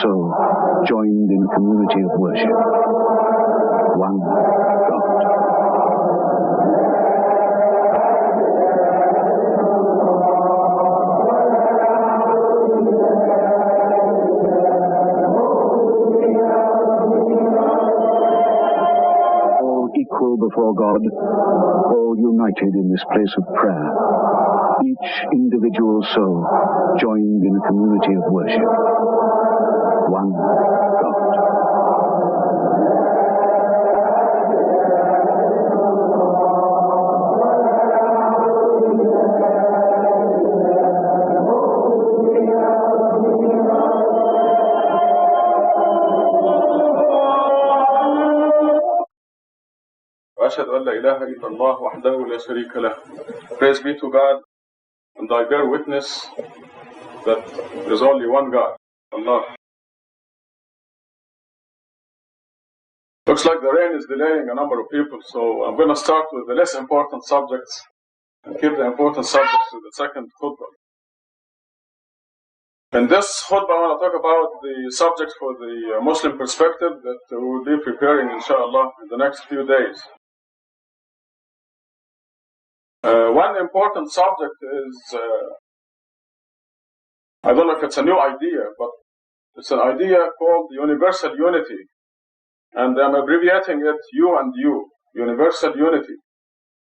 soul joined in a community of worship. One God. All equal before God, all united in this place of prayer. Each individual soul joined in a community of worship. One God. وأشهد أن لا إله إلا الله وحده لا شريك له. Praise be to God, and I bear witness that there is only one God, Allah. Looks like the rain is delaying a number of people, so I'm going to start with the less important subjects and keep the important subjects to the second khutbah. In this khutbah, I want to talk about the subject for the Muslim perspective that we will be preparing, inshallah, in the next few days. One important subject is, I don't know if it's a new idea, but it's an idea called universal unity. And I'm abbreviating it U and U, universal unity,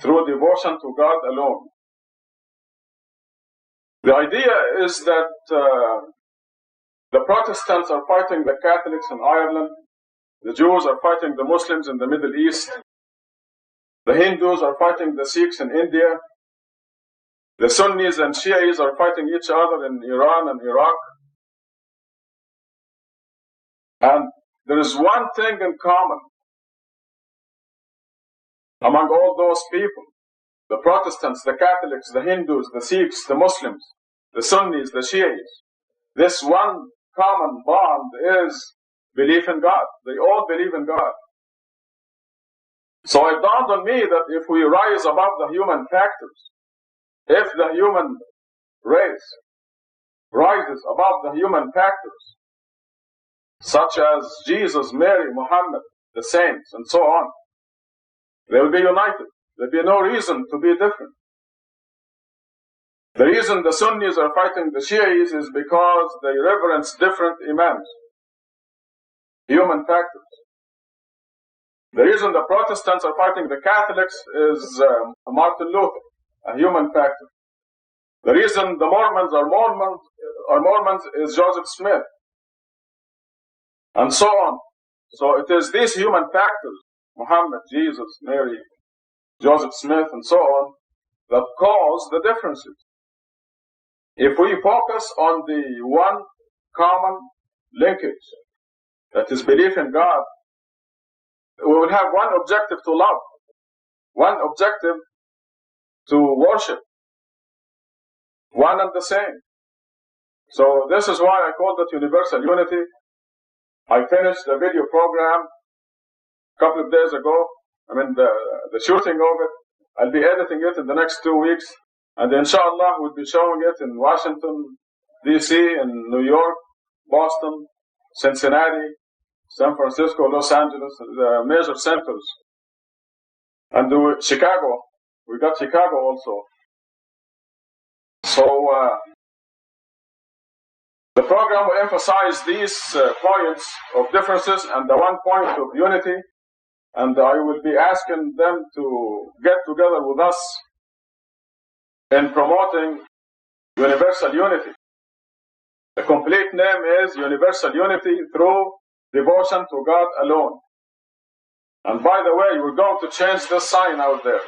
through devotion to God alone. The idea is that the Protestants are fighting the Catholics in Ireland, the Jews are fighting the Muslims in the Middle East, the Hindus are fighting the Sikhs in India, the Sunnis and Shias are fighting each other in Iran and Iraq. And there is one thing in common among all those people, the Protestants, the Catholics, the Hindus, the Sikhs, the Muslims, the Sunnis, the Shias. This one common bond is belief in God. They all believe in God. So it dawned on me that if we rise above the human factors, if the human race rises above the human factors, such as Jesus, Mary, Muhammad, the saints, and so on, they will be united. There will be no reason to be different. The reason the Sunnis are fighting the Shias is because they reverence different imams, human factors. The reason the Protestants are fighting the Catholics is Martin Luther, a human factor. The reason the Mormons are Mormons is Joseph Smith, and so on. So it is these human factors, Muhammad, Jesus, Mary, Joseph Smith, and so on, that cause the differences. If we focus on the one common linkage, that is belief in God, we will have one objective to love, one objective to worship, one and the same. So this is why I called it universal unity. I finished the video program a couple of days ago. The shooting of it. I'll be editing it in the next 2 weeks. And inshallah, we'll be showing it in Washington, D.C., in New York, Boston, Cincinnati, San Francisco, Los Angeles, the major centers. And Chicago. We got Chicago also. So the program will emphasize these points of differences and the one point of unity. And I will be asking them to get together with us in promoting universal unity. The complete name is Universal Unity through Devotion to God Alone. And by the way, we're going to change this sign out there.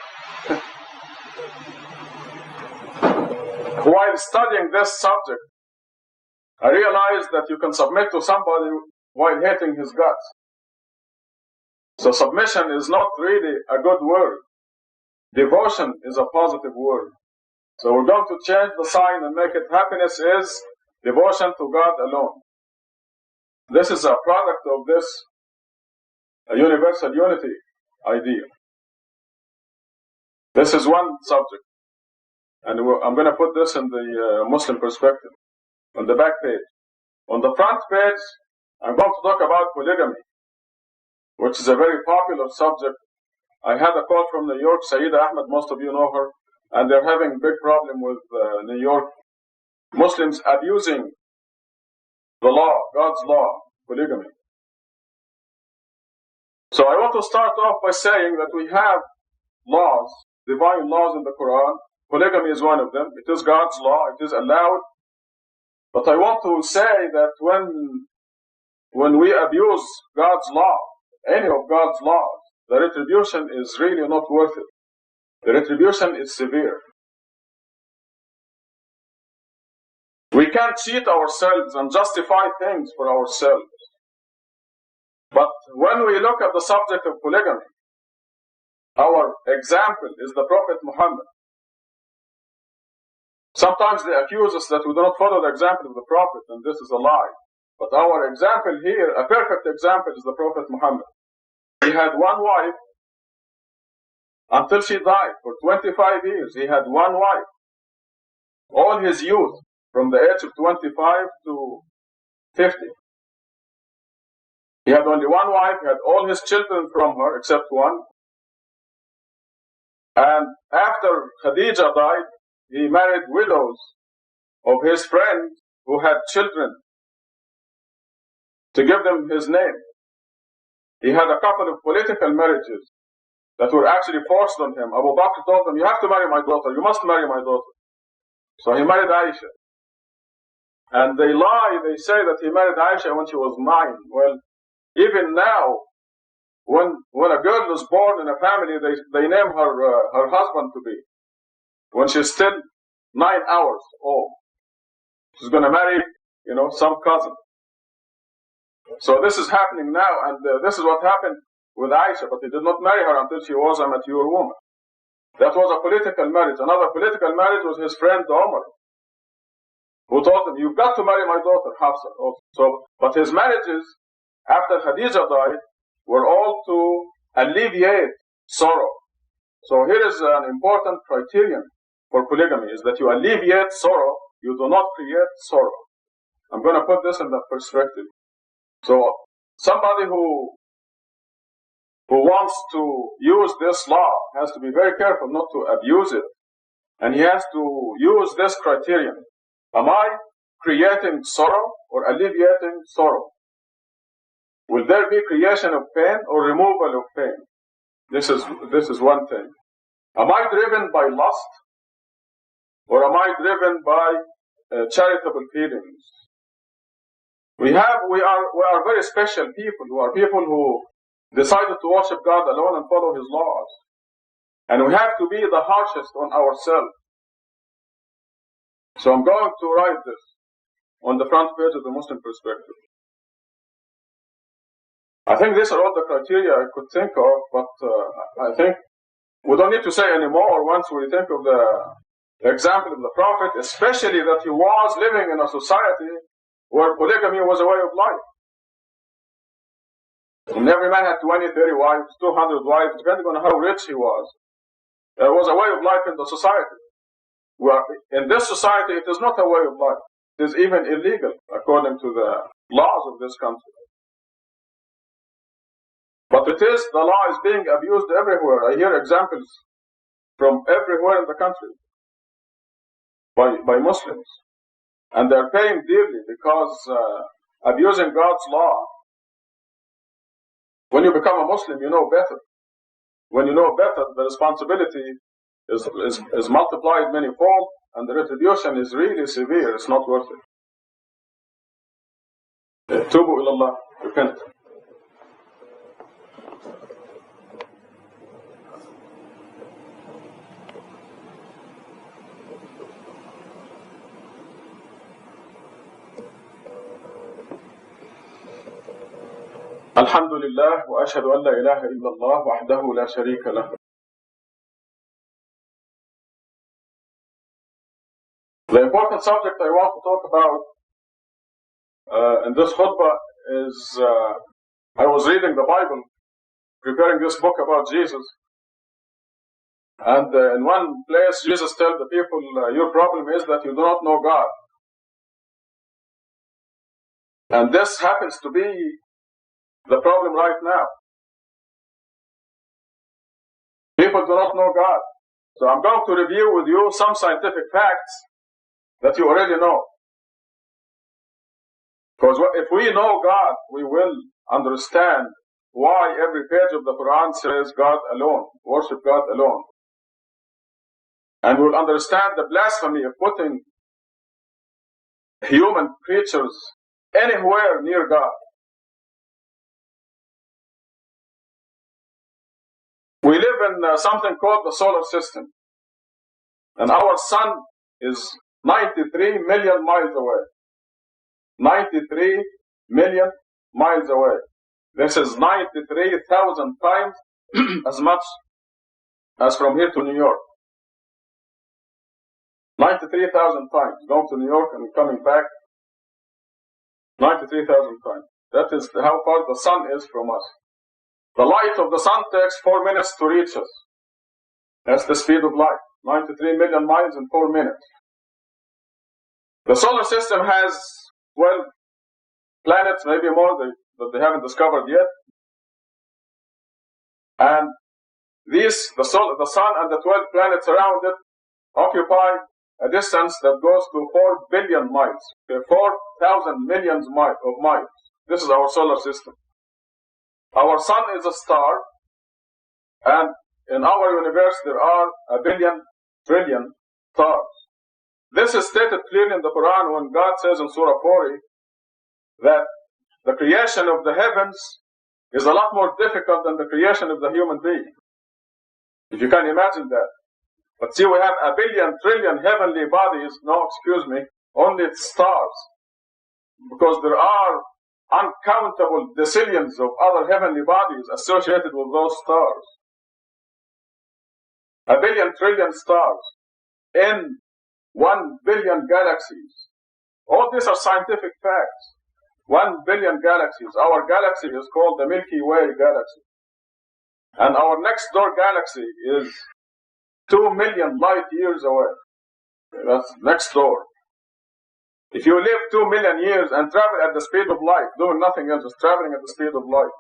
While studying this subject, I realized that you can submit to somebody while hating his guts. So submission is not really a good word. Devotion is a positive word. So we're going to change the sign and make it happiness is devotion to God alone. This is a product of this universal unity idea. This is one subject. And I'm going to put this in the Muslim perspective on the back page. On the front page, I'm going to talk about polygamy, which is a very popular subject. I had a call from New York, Sayyida Ahmed, most of you know her, and they're having a big problem with New York Muslims abusing the law, God's law, polygamy. So I want to start off by saying that we have laws, divine laws in the Quran. Polygamy is one of them. It is God's law. It is allowed. But I want to say that when we abuse God's law, any of God's laws, the retribution is really not worth it. The retribution is severe. We can't cheat ourselves and justify things for ourselves. But when we look at the subject of polygamy, our example is the Prophet Muhammad. Sometimes they accuse us that we do not follow the example of the Prophet, and this is a lie. But our example here, a perfect example, is the Prophet Muhammad. He had one wife until she died. For 25 years, he had one wife. All his youth, from the age of 25 to 50. He had only one wife. He had all his children from her, except one. And after Khadija died, he married widows of his friends who had children to give them his name. He had a couple of political marriages that were actually forced on him. Abu Bakr told him, "You have to marry my daughter. You must marry my daughter." So he married Aisha. And they lie. They say that he married Aisha when she was 9. Well, even now, when a girl is born in a family, they name her husband to be. When she's still 9 hours old, she's going to marry, some cousin. So this is happening now, and this is what happened with Aisha. But he did not marry her until she was a mature woman. That was a political marriage. Another political marriage was his friend Omar, who told him, "You've got to marry my daughter Hafsa." Also. But his marriages after Khadija died were all to alleviate sorrow. So here is an important criterion for polygamy, is that you alleviate sorrow, you do not create sorrow. I'm going to put this in that perspective. So somebody who wants to use this law has to be very careful not to abuse it. And he has to use this criterion. Am I creating sorrow or alleviating sorrow? Will there be creation of pain or removal of pain? This is one thing. Am I driven by lust? Or am I driven by charitable feelings? We are very special people who are people who decided to worship God alone and follow His laws. And we have to be the harshest on ourselves. So I'm going to write this on the front page of the Muslim Perspective. I think these are all the criteria I could think of, but I think we don't need to say any more once we think of the example of the Prophet, especially that he was living in a society where polygamy was a way of life. And every man had 20, 30 wives, 200 wives, depending on how rich he was. It was a way of life in the society. Where in this society, it is not a way of life. It is even illegal, according to the laws of this country. But the law is being abused everywhere. I hear examples from everywhere in the country by Muslims. And they're paying dearly because abusing God's law. When you become a Muslim, you know better. When you know better, the responsibility is multiplied many-fold, and the retribution is really severe. It's not worth it. Tubu ilallah, repent. الحمد لله وأشهد أن لا إله إلا الله وحده لا شريك له. The important subject I want to talk about in this khutbah is I was reading the Bible, preparing this book about Jesus, and in one place Jesus tells the people, your problem is that you do not know God. And this happens to be the problem right now. People do not know God. So I'm going to review with you some scientific facts that you already know. Because if we know God, we will understand why every page of the Quran says God alone, worship God alone. And we'll understand the blasphemy of putting human creatures anywhere near God. We live in something called the solar system. And our sun is 93 million miles away. 93 million miles away. This is 93,000 times as much as from here to New York. 93,000 times. Going to New York and coming back. 93,000 times. That is how far the sun is from us. The light of the sun takes 4 minutes to reach us. That's the speed of light. 93 million miles in 4 minutes. The solar system has 12 planets, maybe more, that they haven't discovered yet. And the sun and the 12 planets around it occupy a distance that goes to 4 billion miles. 4,000 millions of miles. This is our solar system. Our sun is a star, and in our universe there are 1 billion trillion stars. This is stated clearly in the Quran when God says in Surah 40 that the creation of the heavens is a lot more difficult than the creation of the human being. If you can imagine that. But see, we have 1 billion trillion heavenly bodies, only stars. Because there are uncountable decillions of other heavenly bodies associated with those stars. 1 billion trillion stars in 1 billion galaxies. All these are scientific facts. 1 billion galaxies. Our galaxy is called the Milky Way galaxy. And our next door galaxy is 2 million light years away. That's next door. If you live 2 million years and travel at the speed of light, doing nothing else, just traveling at the speed of light,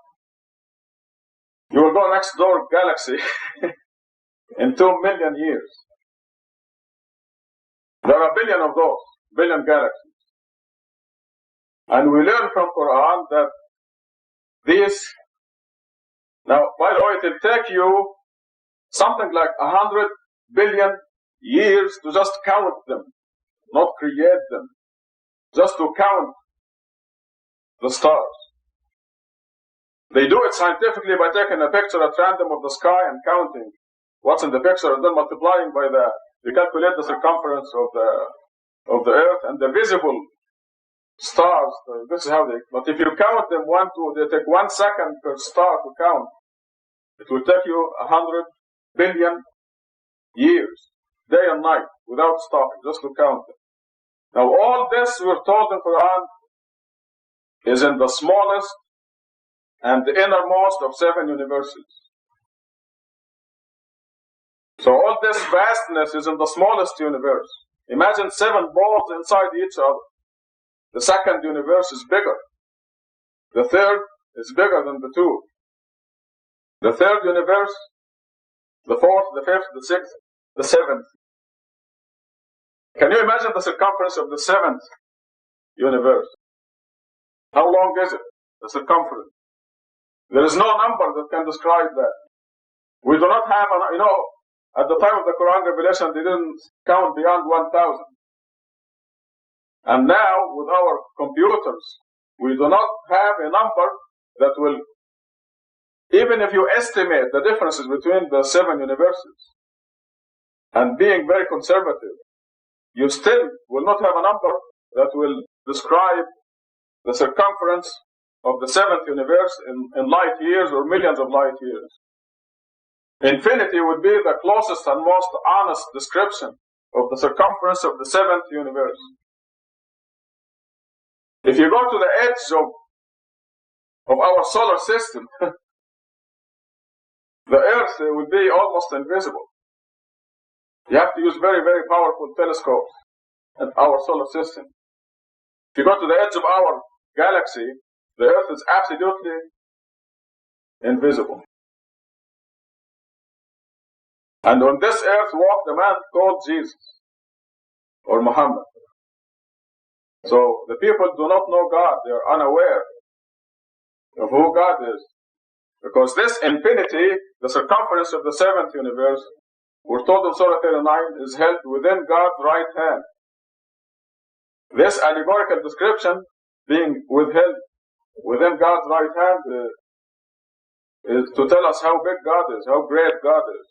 you will go next door galaxy in 2 million years. There are 1 billion of those, billion galaxies. And we learn from Quran that these, now by the way, it will take you something like 100 billion years to just count them, not create them, just to count the stars. They do it scientifically by taking a picture at random of the sky and counting what's in the picture and then multiplying by you calculate the circumference of the earth and the visible stars. This is how but if you count them they take 1 second per star to count. It will take you 100 billion years, day and night, without stopping, just to count them. Now all this we're told in Quran is in the smallest and the innermost of 7 universes. So all this vastness is in the smallest universe. Imagine 7 balls inside each other. The second universe is bigger. The third is bigger than the 2. The third universe, the fourth, the fifth, the sixth, the 7th. Can you imagine the circumference of the 7th universe? How long is it? The circumference. There is no number that can describe that. We do not have, at the time of the Quran revelation, they didn't count beyond 1,000. And now, with our computers, we do not have a number that will, even if you estimate the differences between the 7 universes, and being very conservative, you still will not have a number that will describe the circumference of the 7th universe in light years or millions of light years. Infinity would be the closest and most honest description of the circumference of the 7th universe. If you go to the edge of our solar system, the Earth will be almost invisible. You have to use very, very powerful telescopes in our solar system. If you go to the edge of our galaxy, the earth is absolutely invisible. And on this earth walked a man called Jesus or Muhammad. So the people do not know God. They are unaware of who God is. Because this infinity, the circumference of the seventh universe, we're told in Surah 39, is held within God's right hand. This allegorical description, being withheld within God's right hand, is to tell us how big God is, how great God is,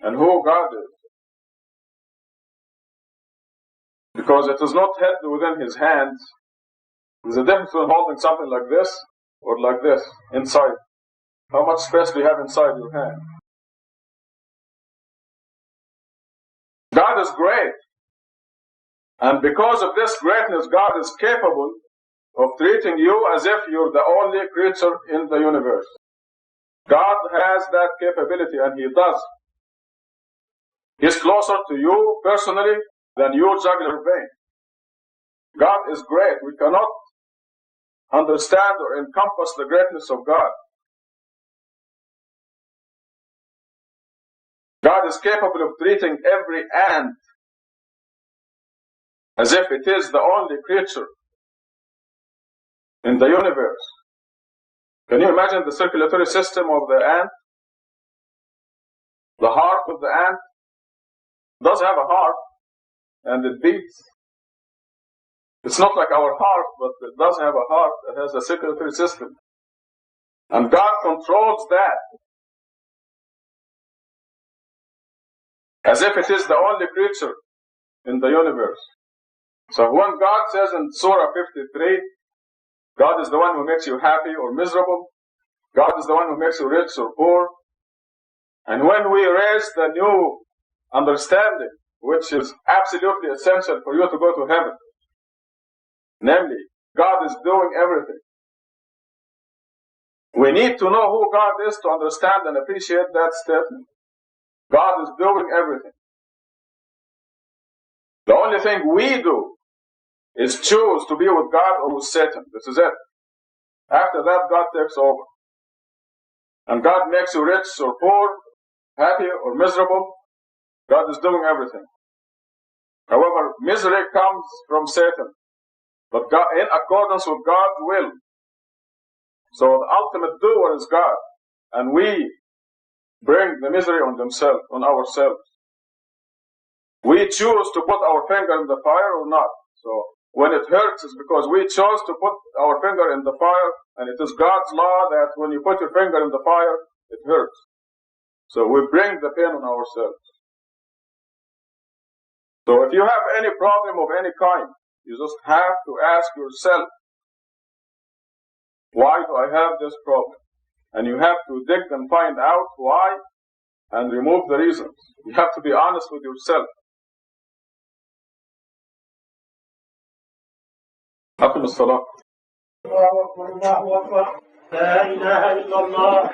and who God is. Because it is not held within His hands. There's a difference between holding something like this or like this, inside. How much space do you have inside your hand? God is great. And because of this greatness, God is capable of treating you as if you're the only creature in the universe. God has that capability, and He does. He's closer to you personally than your jugular vein. God is great. We cannot understand or encompass the greatness of God. God is capable of treating every ant as if it is the only creature in the universe. Can you imagine the circulatory system of the ant? The heart of the ant does have a heart, and it beats. It's not like our heart, but it does have a heart. It has a circulatory system. And God controls that as if it is the only creature in the universe. So when God says in Surah 53, God is the one who makes you happy or miserable, God is the one who makes you rich or poor, and when we raise the new understanding, which is absolutely essential for you to go to heaven, namely, God is doing everything. We need to know who God is to understand and appreciate that statement. God is doing everything. The only thing we do is choose to be with God or with Satan. This is it. After that, God takes over. And God makes you rich or poor, happy or miserable. God is doing everything. However, misery comes from Satan, but God, in accordance with God's will. So the ultimate doer is God, and we bring the misery on ourselves. We choose to put our finger in the fire or not. So when it hurts, it's because we chose to put our finger in the fire, and it is God's law that when you put your finger in the fire, it hurts. So we bring the pain on ourselves. So if you have any problem of any kind, you just have to ask yourself, why do I have this problem? And you have to dig and find out why and remove the reasons. You have to be honest with yourself. أقم الصلاة. الله أكبر الله أكبر لا إله إلا الله.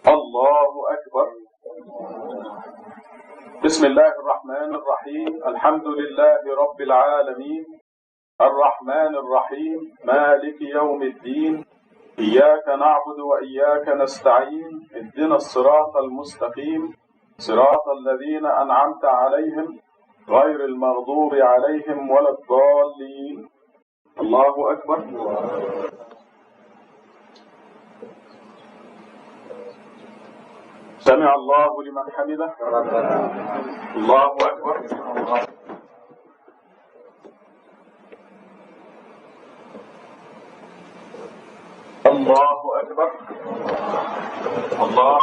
الله أكبر. بسم الله الرحمن الرحيم. الحمد لله رب العالمين الرحمن الرحيم مالك يوم الدين إياك نعبد وإياك نستعين اهدنا الصراط المستقيم صراط الذين أنعمت عليهم غير المغضوب عليهم ولا الضالين. الله أكبر. سمع الله لمن حمده. الله أكبر. الله أكبر. الله